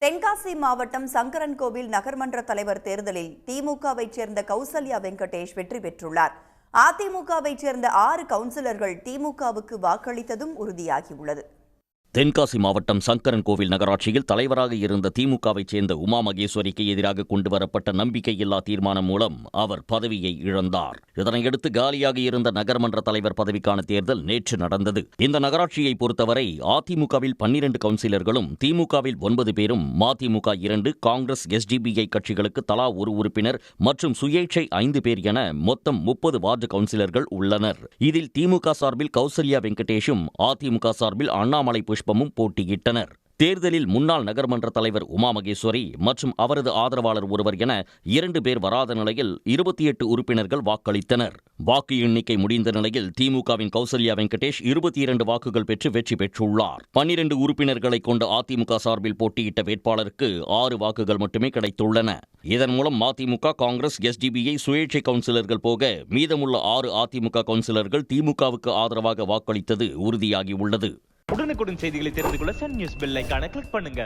தென்காசி மாவட்டம் சங்கரன்கோவில் நகர்மன்ற தலைவர் தேர்தலில் திமுகவைச் சேர்ந்த கௌசல்யா வெங்கடேஷ் வெற்றி பெற்றுள்ளார். அதிமுகவைச் சேர்ந்த 6 கவுன்சிலர்கள் திமுகவுக்கு வாக்களித்ததும் உறுதியாகியுள்ளது. தென்காசி மாவட்டம் சங்கரன்கோவில் நகராட்சியில் தலைவராக இருந்த திமுகவைச் சேர்ந்த உமா மகேஸ்வரிக்கு எதிராக கொண்டுவரப்பட்ட நம்பிக்கையில்லா தீர்மானம் மூலம் அவர் பதவியை இழந்தார். இதனையடுத்து காலியாக இருந்த நகர்மன்ற தலைவர் பதவிக்கான தேர்தல் நேற்று நடந்தது. இந்த நகராட்சியை பொறுத்தவரை அதிமுகவில் 12 கவுன்சிலர்களும் திமுகவில் 9 பேரும், மதிமுக 2, காங்கிரஸ், எஸ்டிபிஐ கட்சிகளுக்கு தலா 1 உறுப்பினர் மற்றும் சுயேட்சை 5 பேர் என மொத்தம் 30 வார்டு கவுன்சிலர்கள் உள்ளனர். இதில் திமுக சார்பில் கௌசல்யா வெங்கடேஷும் அதிமுக சார்பில் அண்ணாமலை புஷ்பமும் போட்டியிட்டனர். தேர்தலில் முன்னாள் நகர்மன்ற தலைவர் உமா மகேஸ்வரி மற்றும் அவரது ஆதரவாளர் ஒருவர் என 2 பேர் வராத நிலையில் 28 உறுப்பினர்கள் வாக்களித்தனர். வாக்கு எண்ணிக்கை முடிந்த நிலையில் திமுகவின் கௌசல்யா வெங்கடேஷ் 22 வாக்குகள் பெற்று வெற்றி பெற்றுள்ளார். 12 உறுப்பினர்களை கொண்ட அதிமுக சார்பில் போட்டியிட்ட வேட்பாளருக்கு 6 வாக்குகள் மட்டுமே கிடைத்துள்ளன. இதன் மூலம் மதிமுக, காங்கிரஸ், எஸ்டிபிஐ சுயேட்சை கவுன்சிலர்கள் போக மீதமுள்ள 6 அதிமுக கவுன்சிலர்கள் திமுகவுக்கு ஆதரவாக வாக்களித்தது உறுதியாகியுள்ளது. உடனுக்குடன் செய்திகளை தெரிந்து கொள்ள சன் நியூஸ் பெல் ஐகானை கிளிக் பண்ணுங்க.